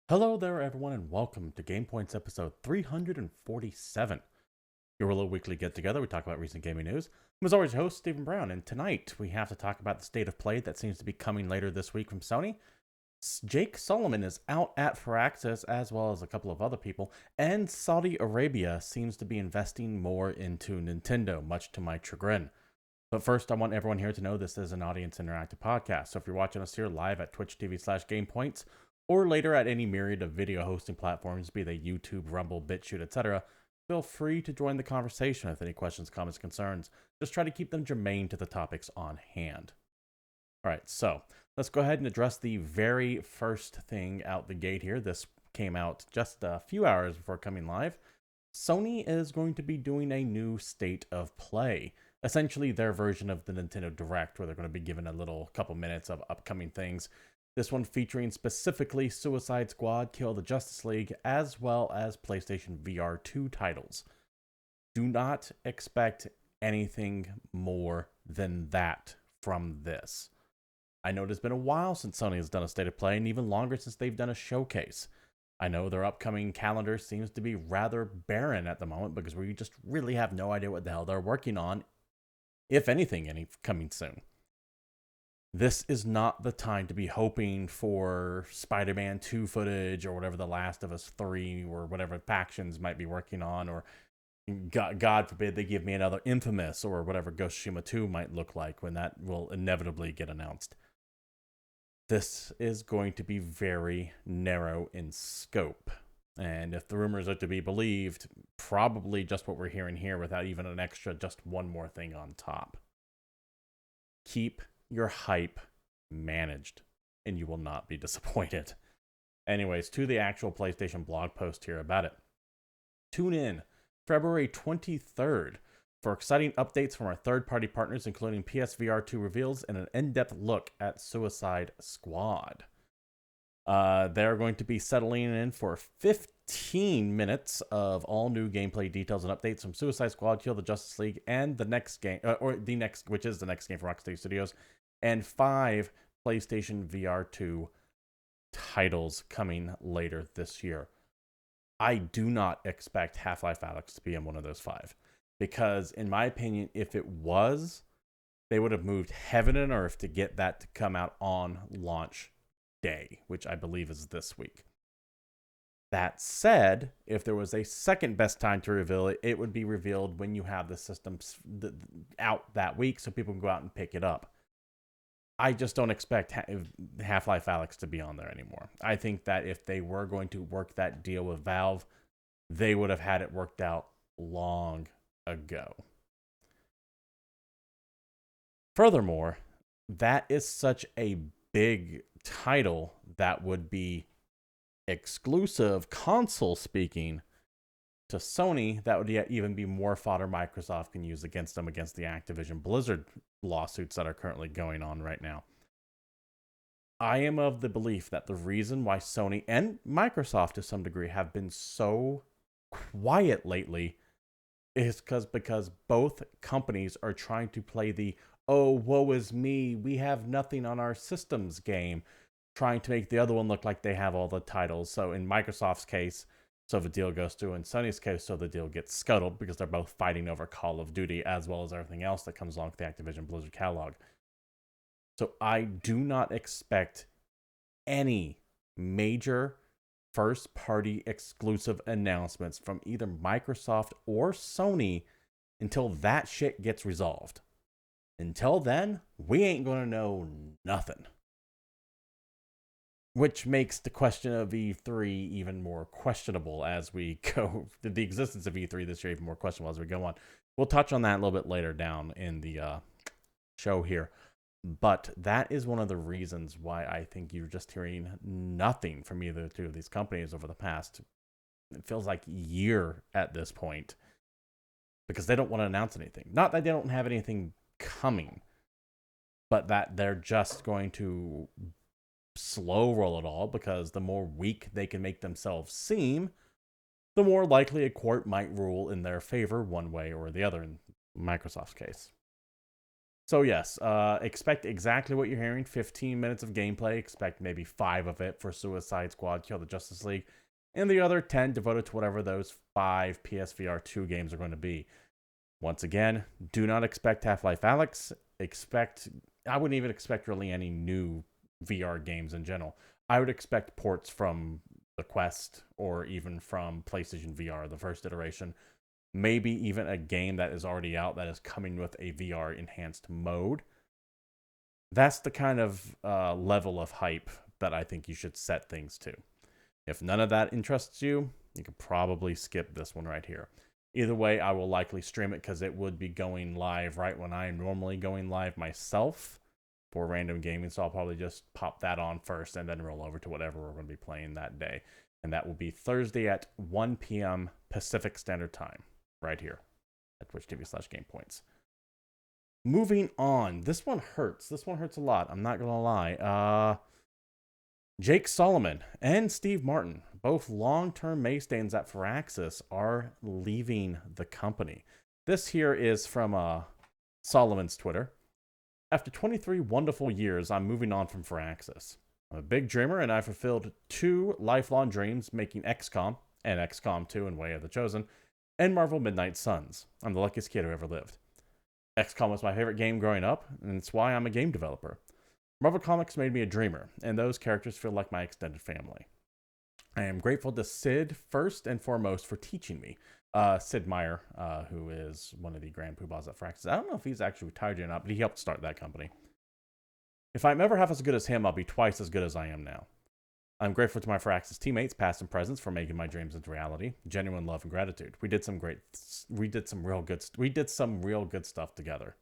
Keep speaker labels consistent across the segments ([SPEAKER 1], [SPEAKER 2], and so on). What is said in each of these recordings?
[SPEAKER 1] Hello there, everyone, and welcome to GamePoints episode 347. Your little weekly get together. We talk about recent gaming news. I'm as always your host, Stephen Brown, and tonight we have to talk about the state of play that seems to be coming later this week from Sony. Jake Solomon is out at Friaxis, as well as a couple of other people, and Saudi Arabia seems to be investing more into Nintendo, much to my chagrin. But first, I want everyone here to know this is an audience interactive podcast, so if you're watching us here live at Twitch TV/GamePoints, or later at any myriad of video hosting platforms, be they YouTube, Rumble, BitChute, etc., feel free to join the conversation with any questions, comments, concerns. Just try to keep them germane to the topics on hand. All right, so let's go ahead and address the very first thing out the gate here. This came out just a few hours before coming live. Sony is going to be doing a new state of play, essentially their version of the Nintendo Direct, where they're going to be given a little couple minutes of upcoming things. This one featuring specifically Suicide Squad, Kill the Justice League, as well as PlayStation VR 2 titles. Do not expect anything more than that from this. I know it's been a while since Sony has done a state of play, and even longer since they've done a showcase. I know their upcoming calendar seems to be rather barren at the moment because we just really have no idea what the hell they're working on, if anything, any coming soon. This is not the time to be hoping for Spider-Man 2 footage or whatever The Last of Us 3 or whatever factions might be working on, or God forbid they give me another Infamous or whatever Ghost of Tsushima 2 might look like when that will inevitably get announced. This is going to be very narrow in scope. And if the rumors are to be believed, probably just what we're hearing here without even an extra just one more thing on top. Keep your hype managed, and you will not be disappointed. Anyways, to the actual PlayStation blog post here about it. Tune in February 23rd for exciting updates from our third-party partners, including PSVR 2 reveals and an in-depth look at Suicide Squad. They're going to be settling in for 15 minutes of all new gameplay details and updates from Suicide Squad, Kill the Justice League, and the next game, which is the next game for Rocksteady Studios, and 5 PlayStation VR 2 titles coming later this year. I do not expect Half-Life Alyx to be in one of those 5, because in my opinion, if it was, they would have moved heaven and earth to get that to come out on launch day, which I believe is this week. That said, if there was a second best time to reveal it, it would be revealed when you have the systems out that week so people can go out and pick it up. I just don't expect Half-Life Alyx to be on there anymore. I think that if they were going to work that deal with Valve, they would have had it worked out long ago. Furthermore, that is such a big title that would be exclusive, console speaking, to Sony. That would yet even be more fodder Microsoft can use against them against the Activision Blizzard lawsuits that are currently going on right now. I am of the belief that the reason why Sony and Microsoft to some degree have been so quiet lately is because both companies are trying to play the "oh, woe is me, we have nothing on our systems" game, trying to make the other one look like they have all the titles. So in Microsoft's case, so the deal goes through. In Sony's case, so the deal gets scuttled because they're both fighting over Call of Duty as well as everything else that comes along with the Activision Blizzard catalog. So I do not expect any major first-party exclusive announcements from either Microsoft or Sony until that shit gets resolved. Until then, we ain't gonna know nothing. Which makes the question of E3 even more questionable as we go. The existence of E3 this year even more questionable as we go on. We'll touch on that a little bit later down in the show here. But that is one of the reasons why I think you're just hearing nothing from either two of these companies over the past, it feels like, year at this point. Because they don't want to announce anything. Not that they don't have anything coming, but that they're just going to slow roll it all, because the more weak they can make themselves seem, the more likely a court might rule in their favor one way or the other in Microsoft's case. So yes, expect exactly what you're hearing. 15 minutes of gameplay. Expect maybe 5 of it for Suicide Squad, Kill the Justice League, and the other 10 devoted to whatever those 5 PSVR 2 games are going to be. Once again, do not expect Half-Life Alyx. I wouldn't even expect really any new VR games in general. I would expect ports from the Quest or even from PlayStation VR, the first iteration. Maybe even a game that is already out that is coming with a VR enhanced mode. That's the kind of level of hype that I think you should set things to. If none of that interests you, you could probably skip this one right here. Either way, I will likely stream it because it would be going live right when I am normally going live myself for random gaming. So I'll probably just pop that on first and then roll over to whatever we're going to be playing that day. And that will be Thursday at 1 p.m. Pacific Standard Time, right here at twitch.tv/GamePoints. Moving on. This one hurts. This one hurts a lot. I'm not going to lie. Jake Solomon and Steve Martin, both long-term mainstays at Friaxis, are leaving the company. This here is from Solomon's Twitter. After 23 wonderful years, I'm moving on from Friaxis. I'm a big dreamer, and I fulfilled 2 lifelong dreams, making XCOM and XCOM 2 and Way of the Chosen, and Marvel Midnight Suns. I'm the luckiest kid who ever lived. XCOM was my favorite game growing up, and it's why I'm a game developer. Marvel Comics made me a dreamer, and those characters feel like my extended family. I am grateful to Sid first and foremost for teaching me. Sid Meier, who is one of the Grand Poobahs at Friaxis. I don't know if he's actually retired or not, but he helped start that company. If I'm ever half as good as him, I'll be twice as good as I am now. I'm grateful to my Friaxis teammates, past and present, for making my dreams into reality. Genuine love and gratitude. We did some real good stuff together.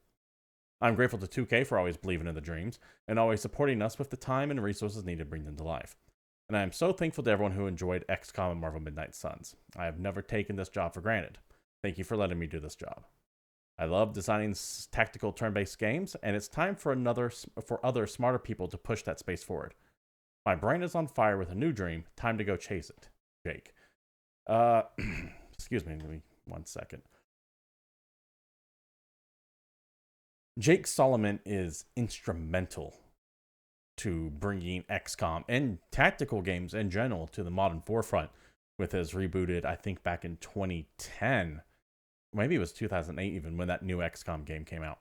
[SPEAKER 1] I'm grateful to 2K for always believing in the dreams and always supporting us with the time and resources needed to bring them to life. And I am so thankful to everyone who enjoyed XCOM and Marvel Midnight Suns. I have never taken this job for granted. Thank you for letting me do this job. I love designing tactical turn-based games, and it's time for other smarter people to push that space forward. My brain is on fire with a new dream. Time to go chase it. Jake. Excuse me, give me 1 second. Jake Solomon is instrumental to bringing XCOM and tactical games in general to the modern forefront with his rebooted, I think back in 2010, maybe it was 2008 even, when that new XCOM game came out.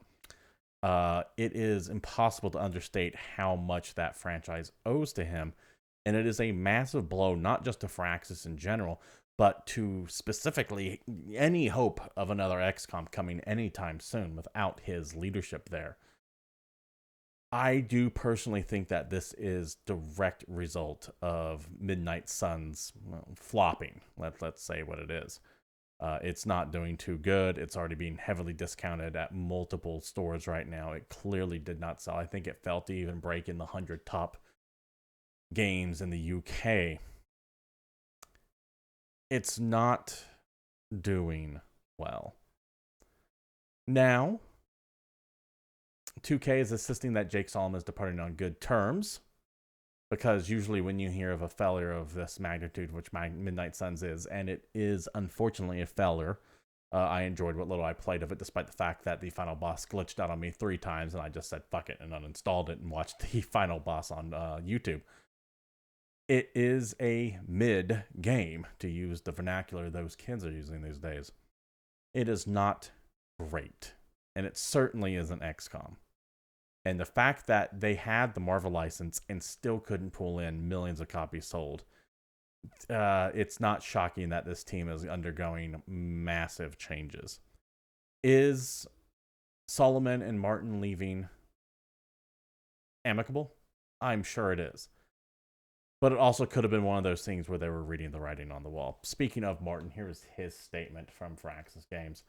[SPEAKER 1] It is impossible to understate how much that franchise owes to him, and it is a massive blow not just to Friaxis in general, but to specifically any hope of another XCOM coming anytime soon without his leadership there. I do personally think that this is direct result of Midnight Suns flopping. Let's say what it is. It's not doing too good. It's already being heavily discounted at multiple stores right now. It clearly did not sell. I think it failed to even break in the 100 top games in the UK. It's not doing well. Now, 2K is insisting that Jake Solomon is departing on good terms, because usually when you hear of a failure of this magnitude, which Midnight Suns is, and it is unfortunately a failure, I enjoyed what little I played of it, despite the fact that the final boss glitched out on me 3 times, and I just said fuck it and uninstalled it and watched the final boss on YouTube. It is a mid game, to use the vernacular those kids are using these days. It is not great, and it certainly isn't XCOM. And the fact that they had the Marvel license and still couldn't pull in millions of copies sold, it's not shocking that this team is undergoing massive changes. Is Solomon and Martin leaving amicable? I'm sure it is. But it also could have been one of those things where they were reading the writing on the wall. Speaking of Martin, here's his statement from Friaxis Games,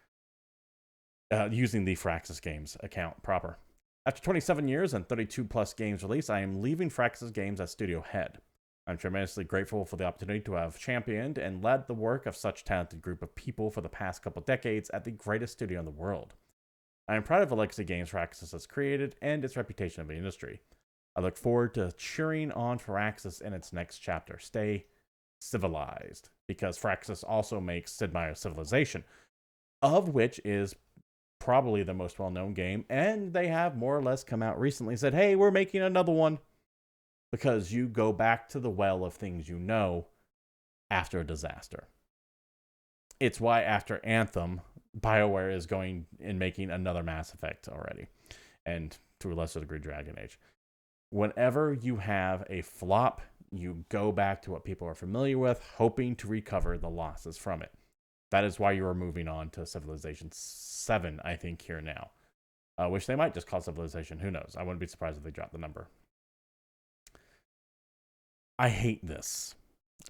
[SPEAKER 1] using the Friaxis Games account proper. After 27 years and 32 plus games released, I am leaving Friaxis Games as studio head. I'm tremendously grateful for the opportunity to have championed and led the work of such a talented group of people for the past couple decades at the greatest studio in the world. I am proud of the legacy games Friaxis has created and its reputation in the industry. I look forward to cheering on Friaxis in its next chapter. Stay civilized, because Friaxis also makes Sid Meier's Civilization, of which is probably the most well-known game, and they have more or less come out recently and said, hey, we're making another one, because you go back to the well of things you know after a disaster. It's why after Anthem, BioWare is going and making another Mass Effect already, and to a lesser degree, Dragon Age. Whenever you have a flop, you go back to what people are familiar with, hoping to recover the losses from it. That is why you are moving on to Civilization 7, I think, here now. Which they might just call Civilization. Who knows? I wouldn't be surprised if they dropped the number. I hate this,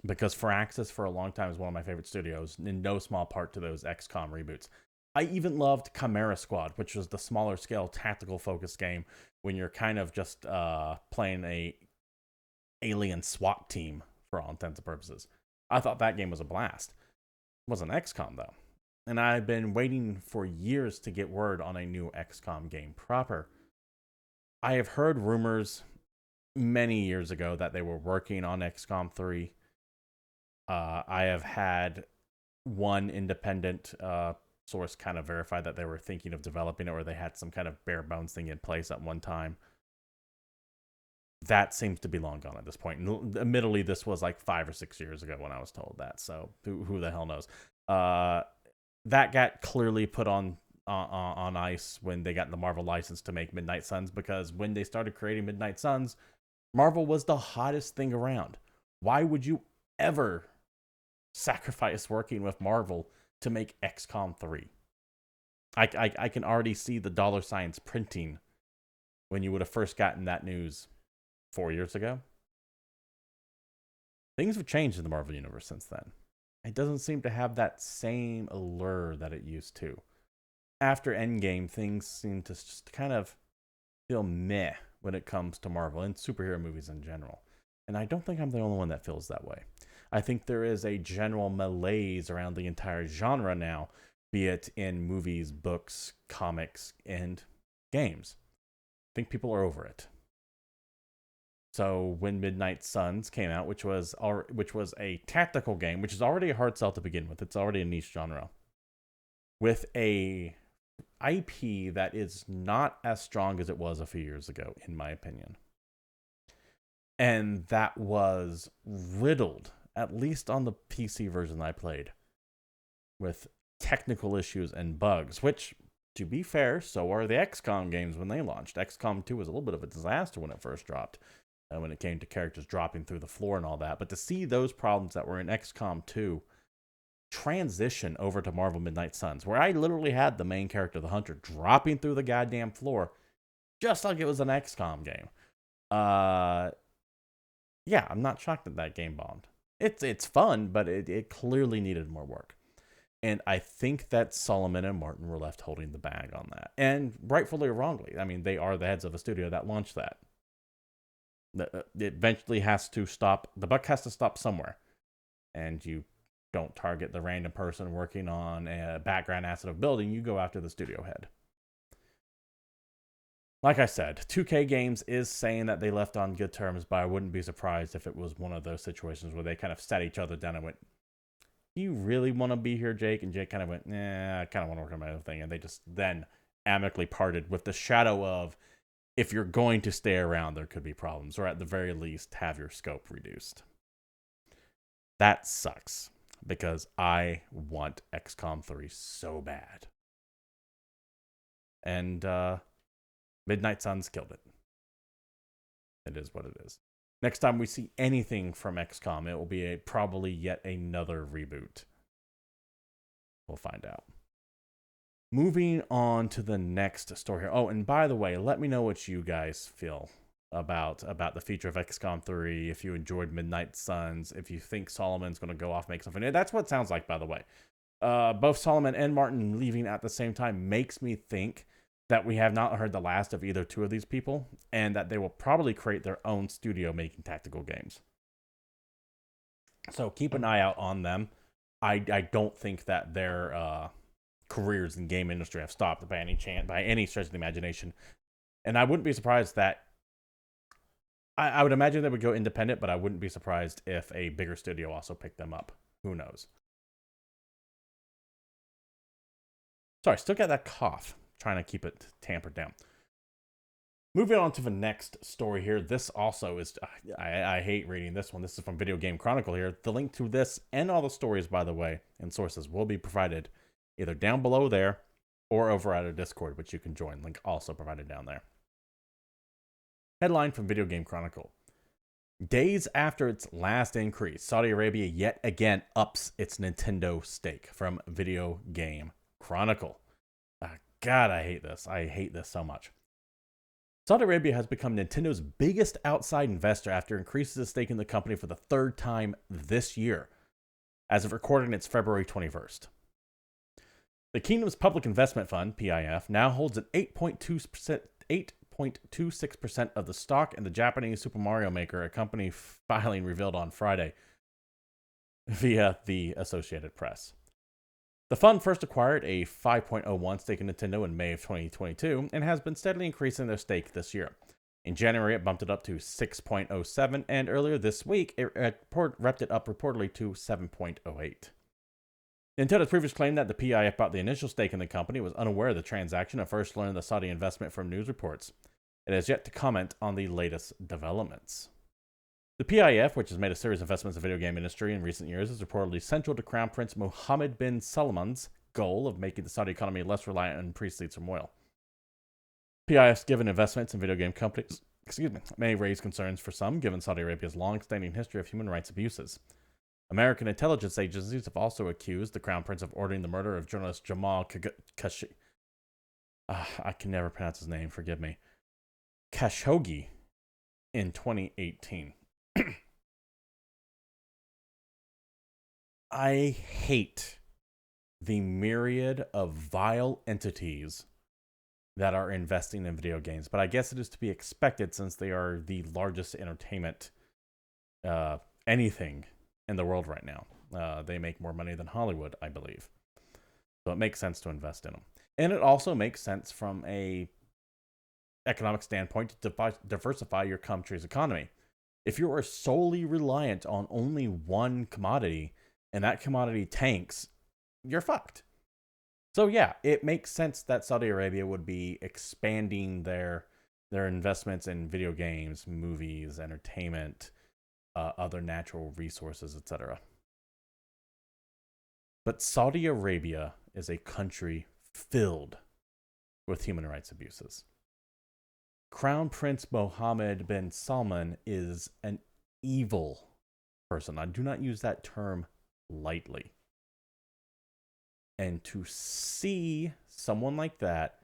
[SPEAKER 1] because Friaxis for a long time is one of my favorite studios, in no small part to those XCOM reboots. I even loved Chimera Squad, which was the smaller scale tactical focused game when you're kind of just playing a alien SWAT team for all intents and purposes. I thought that game was a blast. It wasn't XCOM though. And I've been waiting for years to get word on a new XCOM game proper. I have heard rumors many years ago that they were working on XCOM 3. I have had one independent source kind of verify that they were thinking of developing it, or they had some kind of bare bones thing in place at one time. That seems to be long gone at this point. And admittedly, this was like 5 or 6 years ago when I was told that, so who the hell knows? That got clearly put on ice when they got the Marvel license to make Midnight Suns, because when they started creating Midnight Suns, Marvel was the hottest thing around. Why would you ever sacrifice working with Marvel to make XCOM 3? I can already see the dollar signs printing when you would have first gotten that news 4 years ago. Things have changed in the Marvel Universe since then. It doesn't seem to have that same allure that it used to. After Endgame, things seem to just kind of feel meh when it comes to Marvel and superhero movies in general. And I don't think I'm the only one that feels that way. I think there is a general malaise around the entire genre now, be it in movies, books, comics, and games. I think people are over it. So when Midnight Suns came out, which was a tactical game, which is already a hard sell to begin with, it's already a niche genre, with a IP that is not as strong as it was a few years ago, in my opinion. And that was riddled, at least on the PC version I played, with technical issues and bugs, which, to be fair, so are the XCOM games when they launched. XCOM 2 was a little bit of a disaster when it first dropped, when it came to characters dropping through the floor and all that. But to see those problems that were in XCOM 2 transition over to Marvel Midnight Suns, where I literally had the main character, the Hunter, dropping through the goddamn floor, just like it was an XCOM game. Yeah, I'm not shocked that that game bombed. It's fun, but it clearly needed more work. And I think that Solomon and Martin were left holding the bag on that. And rightfully or wrongly. I mean, they are the heads of a studio that launched that. It eventually has to stop. The buck has to stop somewhere. And you don't target the random person working on a background asset of building. You go after the studio head. Like I said, 2K Games is saying that they left on good terms, but I wouldn't be surprised if it was one of those situations where they kind of sat each other down and went, you really want to be here, Jake? And Jake kind of went, nah, I kind of want to work on my own thing. And they just then amicably parted with the shadow of, if you're going to stay around, there could be problems, or at the very least, have your scope reduced. That sucks, because I want XCOM 3 so bad. And Midnight Suns killed it. It is what it is. Next time we see anything from XCOM, it will be probably yet another reboot. We'll find out. Moving on to the next story here. Oh, and by the way, let me know what you guys feel about the future of XCOM 3, if you enjoyed Midnight Suns, if you think Solomon's going to go off and make something. That's what it sounds like, by the way. Both Solomon and Martin leaving at the same time makes me think that we have not heard the last of either two of these people, and that they will probably create their own studio making tactical games. So keep an eye out on them. I don't think that their careers in game industry have stopped by any stretch of the imagination. And I wouldn't be surprised that I would imagine they would go independent, but I wouldn't be surprised if a bigger studio also picked them up. Who knows? Sorry, still got that cough. trying to keep it tampered down. Moving on to the next story here. This also is, I hate reading this one. This is from Video Game Chronicle here. The link to this and all the stories, by the way, and sources will be provided either down below there or over at our Discord, which you can join. Link also provided down there. Headline from Video Game Chronicle. Days after its last increase, Saudi Arabia yet again ups its Nintendo stake, from Video Game Chronicle. God, I hate this. I hate this so much. Saudi Arabia has become Nintendo's biggest outside investor after increases its stake in the company for the third time this year, as of recording its February 21st. The Kingdom's Public Investment Fund, PIF, now holds an 8.26% of the stock in the Japanese Super Mario Maker, a company filing revealed on Friday via the Associated Press. The fund first acquired a 5.01 stake in Nintendo in May of 2022 and has been steadily increasing their stake this year. In January, it bumped it up to 6.07, and earlier this week, it repped it up reportedly to 7.08. Nintendo's previously claimed that the PIF bought the initial stake in the company, was unaware of the transaction, and first learned of the Saudi investment from news reports. It has yet to comment on the latest developments. The PIF, which has made a series of investments in the video game industry in recent years, is reportedly central to Crown Prince Mohammed bin Salman's goal of making the Saudi economy less reliant on proceeds from oil. PIF's given investments in video game companies may raise concerns for some, given Saudi Arabia's long-standing history of human rights abuses. American intelligence agencies have also accused the Crown Prince of ordering the murder of journalist Jamal Khashoggi. I can never pronounce his name, forgive me. Khashoggi in 2018. I hate the myriad of vile entities that are investing in video games, but I guess it is to be expected since they are the largest entertainment anything in the world right now. They make more money than Hollywood, I believe. So it makes sense to invest in them. And it also makes sense from a economic standpoint to diversify your country's economy. If you are solely reliant on only one commodity and that commodity tanks, you're fucked. So yeah, it makes sense that Saudi Arabia would be expanding their investments in video games, movies, entertainment, other natural resources, etc. But Saudi Arabia is a country filled with human rights abuses. Crown Prince Mohammed bin Salman is an evil person. I do not use that term lightly. And to see someone like that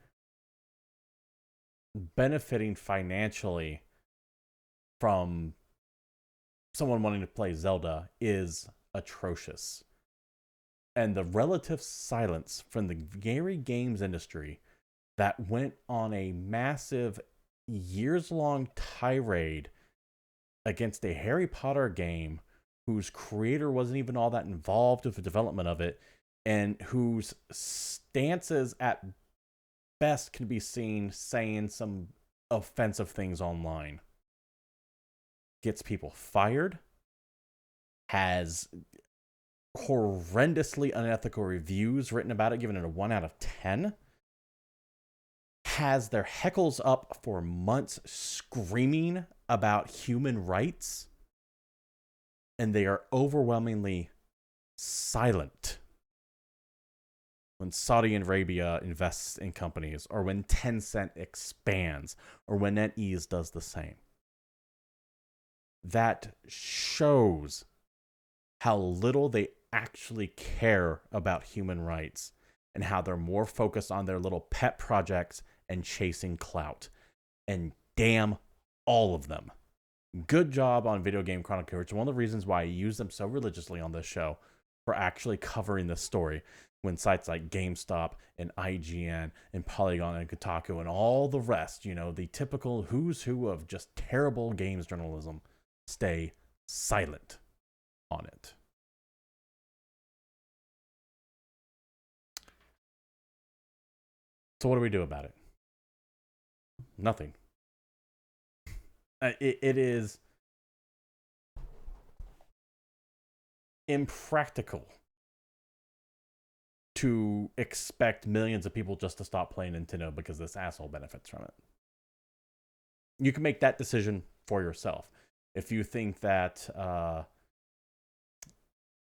[SPEAKER 1] benefiting financially from someone wanting to play Zelda is atrocious. And the relative silence from the very games industry that went on a massive years-long tirade against a Harry Potter game whose creator wasn't even all that involved with the development of it, and whose stances at best can be seen saying some offensive things online, gets people fired, has horrendously unethical reviews written about it, giving it a 1 out of 10, has their heckles up for months screaming about human rights, and they are overwhelmingly silent when Saudi Arabia invests in companies, or when Tencent expands, or when NetEase does the same. That shows how little they actually care about human rights, and how they're more focused on their little pet projects and chasing clout. And damn all of them. Good job on Video Game Chronicle, which is one of the reasons why I use them so religiously on this show, for actually covering this story, when sites like GameStop and IGN and Polygon and Kotaku and all the rest, you know, the typical who's who of just terrible games journalism, stay silent on it. So what do we do about it? Nothing. It is impractical to expect millions of people just to stop playing Nintendo because this asshole benefits from it. You can make that decision for yourself. If you think that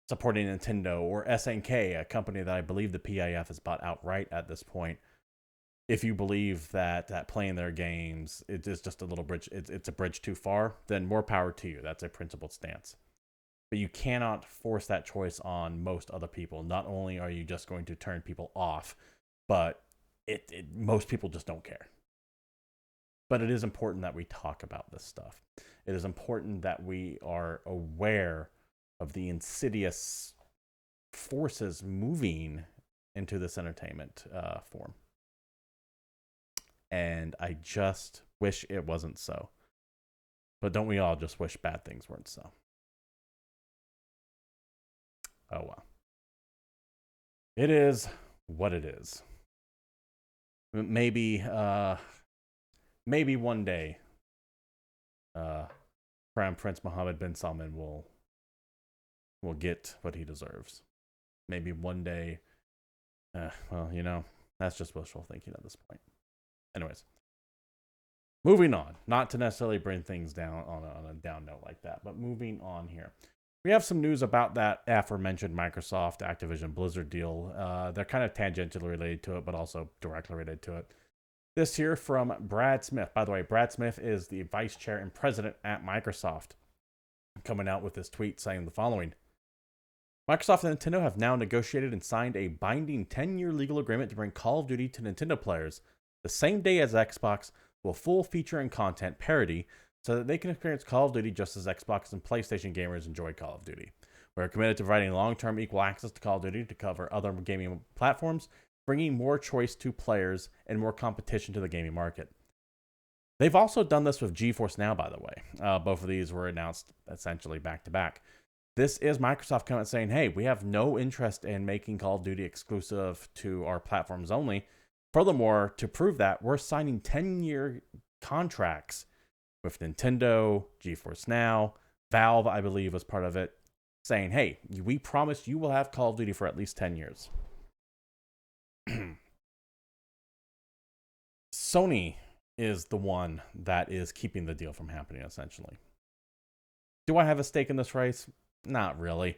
[SPEAKER 1] supporting Nintendo or SNK, a company that I believe the PIF has bought outright at this point, if you believe that playing their games it is just a little bridge, it's a bridge too far, then more power to you. That's a principled stance. But you cannot force that choice on most other people. Not only are you just going to turn people off, but most people just don't care. But it is important that we talk about this stuff. It is important that we are aware of the insidious forces moving into this entertainment form. And I just wish it wasn't so. But don't we all just wish bad things weren't so? Oh well. It is what it is. Maybe one day Crown Prince Mohammed bin Salman will get what he deserves. Maybe one day, well, you know, that's just wishful thinking at this point. Anyways, moving on. Not to necessarily bring things down on a down note like that, but moving on here. We have some news about that aforementioned Microsoft Activision Blizzard deal. They're kind of tangentially related to it, but also directly related to it. This here from Brad Smith. By the way, Brad Smith is the vice chair and president at Microsoft, coming out with this tweet saying the following. Microsoft and Nintendo have now negotiated and signed a binding 10-year legal agreement to bring Call of Duty to Nintendo players the same day as Xbox will full feature and content parity so that they can experience Call of Duty just as Xbox and PlayStation gamers enjoy Call of Duty. We're committed to providing long-term equal access to Call of Duty to cover other gaming platforms, bringing more choice to players and more competition to the gaming market. They've also done this with GeForce Now, by the way. Both of these were announced essentially back-to-back. This is Microsoft coming out saying, hey, we have no interest in making Call of Duty exclusive to our platforms only. Furthermore, to prove that, we're signing 10-year contracts with Nintendo, GeForce Now, Valve, I believe, was part of it, saying, hey, we promise you will have Call of Duty for at least 10 years. Sony is the one that is keeping the deal from happening, essentially. Do I have a stake in this race? Not really.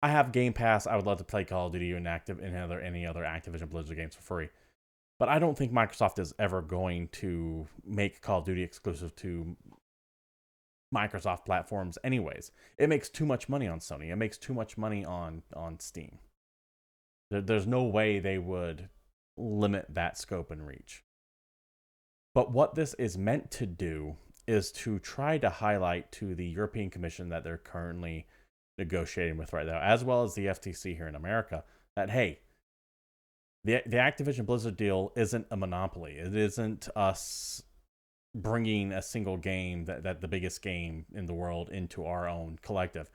[SPEAKER 1] I have Game Pass. I would love to play Call of Duty and any other Activision Blizzard games for free. But I don't think Microsoft is ever going to make Call of Duty exclusive to Microsoft platforms anyways. It makes too much money on Sony. It makes too much money on Steam. There's no way they would limit that scope and reach. But what this is meant to do is to try to highlight to the European Commission that they're currently negotiating with right now, as well as the FTC here in America, that, hey, the Activision Blizzard deal isn't a monopoly. It isn't us bringing a single game, that the biggest game in the world, into our own collective.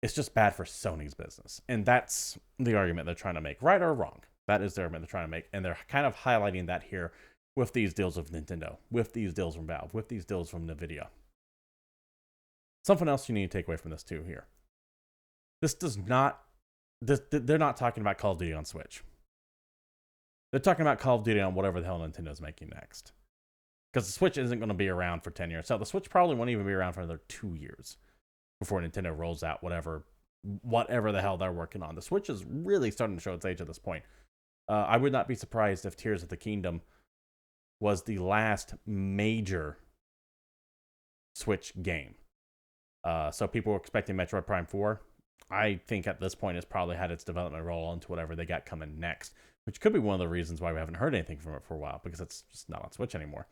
[SPEAKER 1] It's just bad for Sony's business. And that's the argument they're trying to make, right or wrong. That is the argument they're trying to make. And they're kind of highlighting that here with these deals with Nintendo, with these deals from Valve, with these deals from Nvidia. Something else you need to take away from this too here. They're not talking about Call of Duty on Switch. They're talking about Call of Duty on whatever the hell Nintendo's making next. Because the Switch isn't going to be around for 10 years. So the Switch probably won't even be around for another 2 years before Nintendo rolls out whatever the hell they're working on. The Switch is really starting to show its age at this point. I would not be surprised if Tears of the Kingdom was the last major Switch game. So people were expecting Metroid Prime 4. I think at this point it's probably had its development roll into whatever they got coming next, which could be one of the reasons why we haven't heard anything from it for a while, because it's just not on Switch anymore.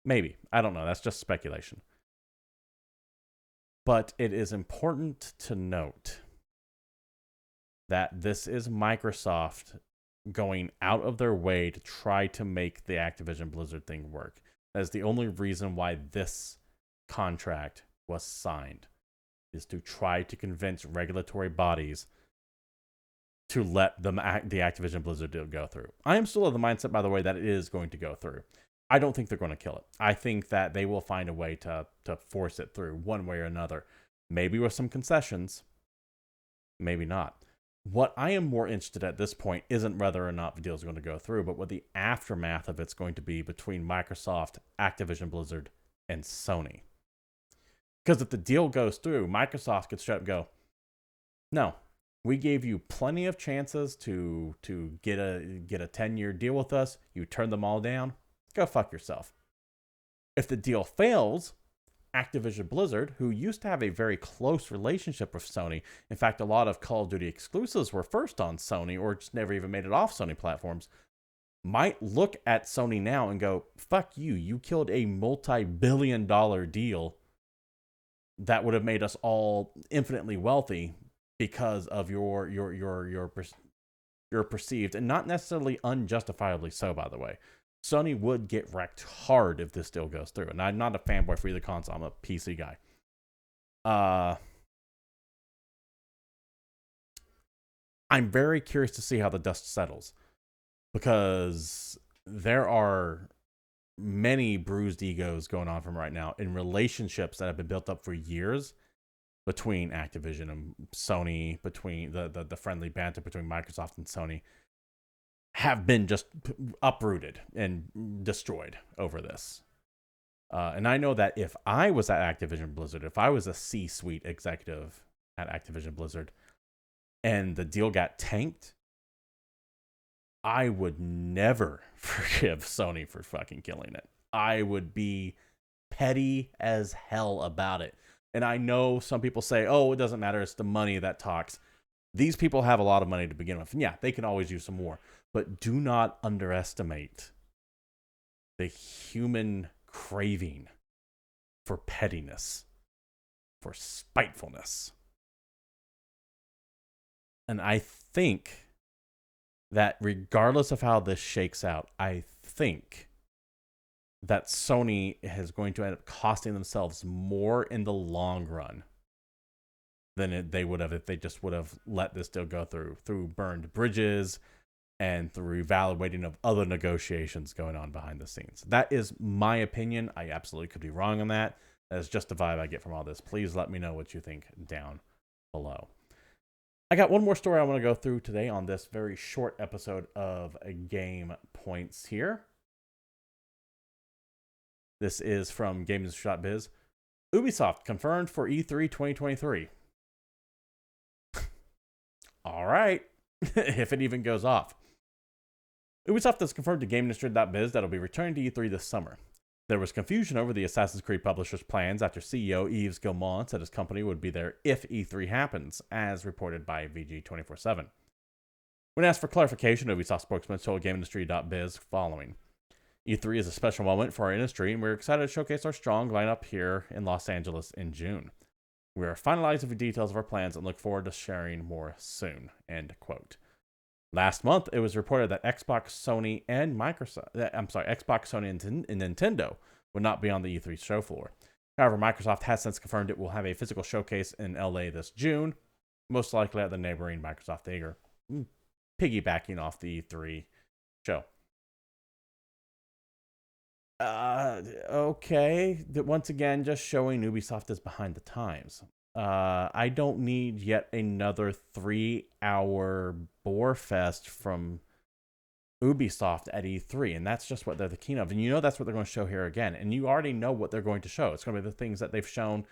[SPEAKER 1] Maybe. I don't know. That's just speculation. But it is important to note that this is Microsoft going out of their way to try to make the Activision Blizzard thing work. That is the only reason why this contract was signed, is to try to convince regulatory bodies to let the Activision Blizzard deal go through. I am still of the mindset, by the way, that it is going to go through. I don't think they're going to kill it. I think that they will find a way to force it through one way or another. Maybe with some concessions, maybe not. What I am more interested at this point isn't whether or not the deal is going to go through, but what the aftermath of it's going to be between Microsoft, Activision Blizzard, and Sony. Because if the deal goes through, Microsoft could straight up go, no, we gave you plenty of chances to get a 10-year deal with us. You turned them all down. Go fuck yourself. If the deal fails, Activision Blizzard, who used to have a very close relationship with Sony, in fact, a lot of Call of Duty exclusives were first on Sony or just never even made it off Sony platforms, might look at Sony now and go, fuck you, you killed a multi-billion-dollar deal that would have made us all infinitely wealthy because of your perceived, and not necessarily unjustifiably so, by the way. Sony would get wrecked hard if this deal goes through. And I'm not a fanboy for either console. I'm a PC guy. I'm very curious to see how the dust settles, because there are many bruised egos going on from right now in relationships that have been built up for years between Activision and Sony, between the friendly banter between Microsoft and Sony, have been just uprooted and destroyed over this. And I know that if I was at Activision Blizzard, if I was a C-suite executive at Activision Blizzard, and the deal got tanked, I would never forgive Sony for fucking killing it. I would be petty as hell about it. And I know some people say, oh, it doesn't matter, it's the money that talks. These people have a lot of money to begin with. And yeah, they can always use some more. But do not underestimate the human craving for pettiness, for spitefulness. And I think that regardless of how this shakes out, I think that Sony is going to end up costing themselves more in the long run than they would have if they just would have let this deal go through burned bridges and through evaluating of other negotiations going on behind the scenes. That is my opinion. I absolutely could be wrong on that. That is just the vibe I get from all this. Please let me know what you think down below. I got one more story I want to go through today on this very short episode of Game Points here. This is from Games.biz. Ubisoft confirmed for E3 2023. All right, if it even goes off. Ubisoft has confirmed to GameIndustry.biz that it'll be returning to E3 this summer. There was confusion over the Assassin's Creed publisher's plans after CEO Yves Guillemot said his company would be there if E3 happens, as reported by VG247. When asked for clarification, Ubisoft spokesman told GameIndustry.biz following. E3 is a special moment for our industry, and we're excited to showcase our strong lineup here in Los Angeles in June. We are finalizing the details of our plans and look forward to sharing more soon. End quote. Last month, it was reported that Xbox, Sony, and Nintendo would not be on the E3 show floor. However, Microsoft has since confirmed it will have a physical showcase in LA this June, most likely at the neighboring Microsoft Theater, piggybacking off the E3 show. Okay. Once again, just showing Ubisoft is behind the times. I don't need yet another 3-hour bore fest from Ubisoft at E3, and that's just what they're the keen of. And you know that's what they're going to show here again, and you already know what they're going to show. It's going to be the things that they've shown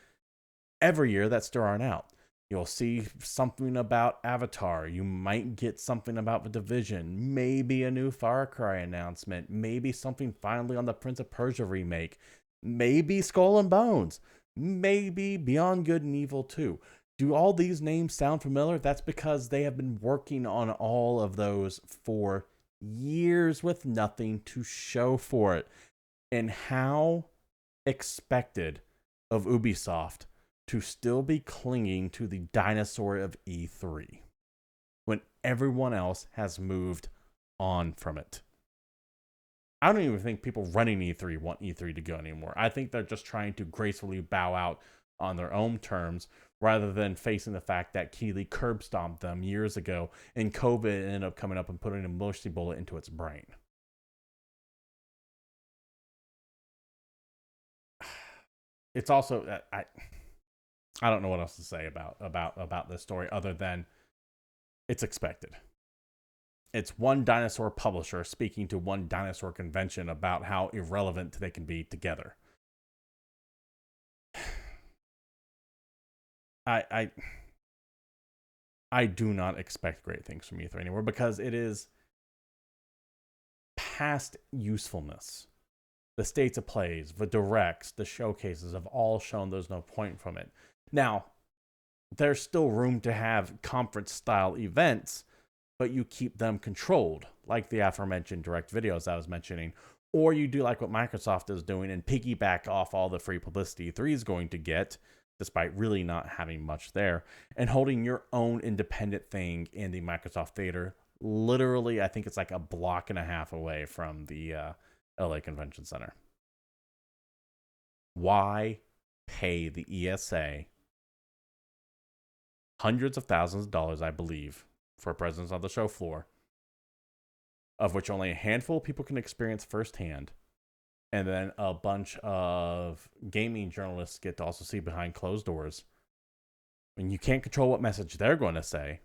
[SPEAKER 1] every year that still aren't out. You'll see something about Avatar. You might get something about The Division. Maybe a new Far Cry announcement. Maybe something finally on the Prince of Persia remake. Maybe Skull and Bones. Maybe Beyond Good and Evil 2. Do all these names sound familiar? That's because they have been working on all of those for years with nothing to show for it. And how expected of Ubisoft to still be clinging to the dinosaur of E3 when everyone else has moved on from it. I don't even think people running E3 want E3 to go anymore. I think they're just trying to gracefully bow out on their own terms rather than facing the fact that Keighley curb stomped them years ago and COVID ended up coming up and putting a mercy bullet into its brain. It's also, I don't know what else to say about this story other than It's expected. It's one dinosaur publisher speaking to one dinosaur convention about how irrelevant they can be together. I do not expect great things from E3 anymore because it is past usefulness. The states of plays, the directs, the showcases have all shown there's no point from it. Now, there's still room to have conference-style events, but you keep them controlled, like the aforementioned direct videos I was mentioning, or you do like what Microsoft is doing and piggyback off all the free publicity E3 is going to get, despite really not having much there, and holding your own independent thing in the Microsoft Theater. Literally, I think it's like a block and a half away from the LA Convention Center. Why pay the ESA hundreds of thousands of dollars, I believe, for a presence on the show floor, of which only a handful of people can experience firsthand, and then a bunch of gaming journalists get to also see behind closed doors, when you can't control what message they're going to say,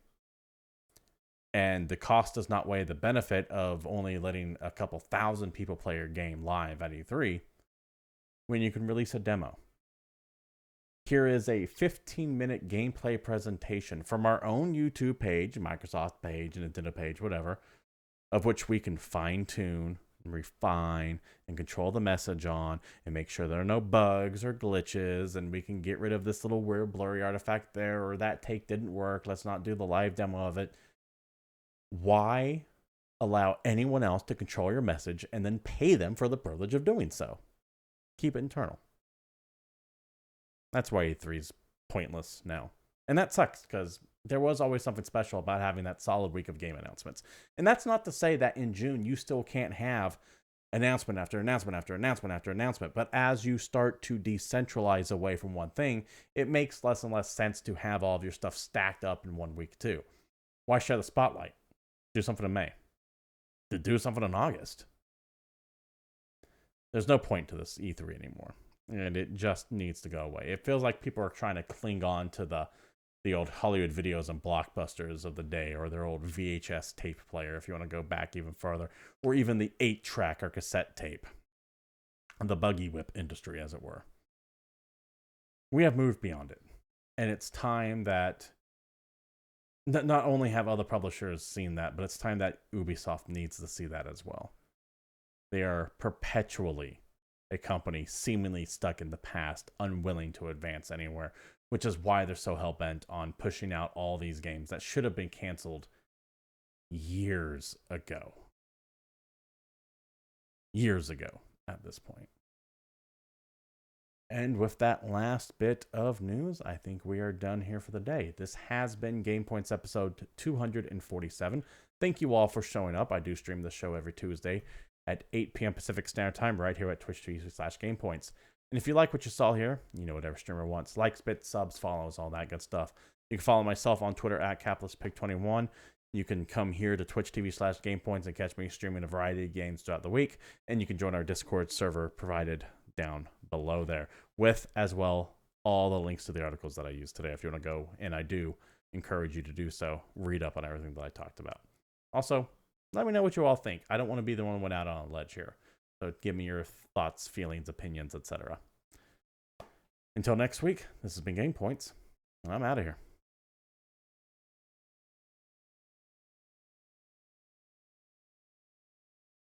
[SPEAKER 1] and the cost does not weigh the benefit of only letting a couple thousand people play your game live at E3, when you can release a demo. Here is a 15-minute gameplay presentation from our own YouTube page, Microsoft page, Nintendo page, whatever, of which we can fine-tune, refine, and control the message on, and make sure there are no bugs or glitches, and we can get rid of this little weird blurry artifact there, or that take didn't work, let's not do the live demo of it. Why allow anyone else to control your message and then pay them for the privilege of doing so? Keep it internal. That's why E3 is pointless now. And that sucks, because there was always something special about having that solid week of game announcements. And that's not to say that in June you still can't have announcement after announcement after announcement after announcement. But as you start to decentralize away from one thing, it makes less and less sense to have all of your stuff stacked up in 1 week too. Why share the spotlight? Do something in May. Do something in August. There's no point to this E3 anymore. And it just needs to go away. It feels like people are trying to cling on to the old Hollywood videos and blockbusters of the day, or their old VHS tape player, if you want to go back even further, or even the 8-track or cassette tape. The buggy whip industry, as it were. We have moved beyond it. And it's time that not only have other publishers seen that, but it's time that Ubisoft needs to see that as well. They are perpetually a company seemingly stuck in the past, unwilling to advance anywhere, which is why they're so hell-bent on pushing out all these games that should have been canceled years ago. Years ago at this point. And with that last bit of news, I think we are done here for the day. This has been GamePoints episode 247. Thank you all for showing up. I do stream the show every Tuesday at 8 p.m. Pacific Standard Time right here at twitch.tv/GamePoints. And if you like what you saw here, you know what every streamer wants. Likes, bits, subs, follows, all that good stuff. You can follow myself on Twitter at CapitalistPig21. You can come here to twitch.tv/GamePoints and catch me streaming a variety of games throughout the week. And you can join our Discord server provided down below there, with as well all the links to the articles that I used today. If you want to go, and I do encourage you to do so, read up on everything that I talked about. Also, let me know what you all think. I don't want to be the one who went out on a ledge here. So give me your thoughts, feelings, opinions, etc. Until next week, this has been GamePoints, and I'm out of here.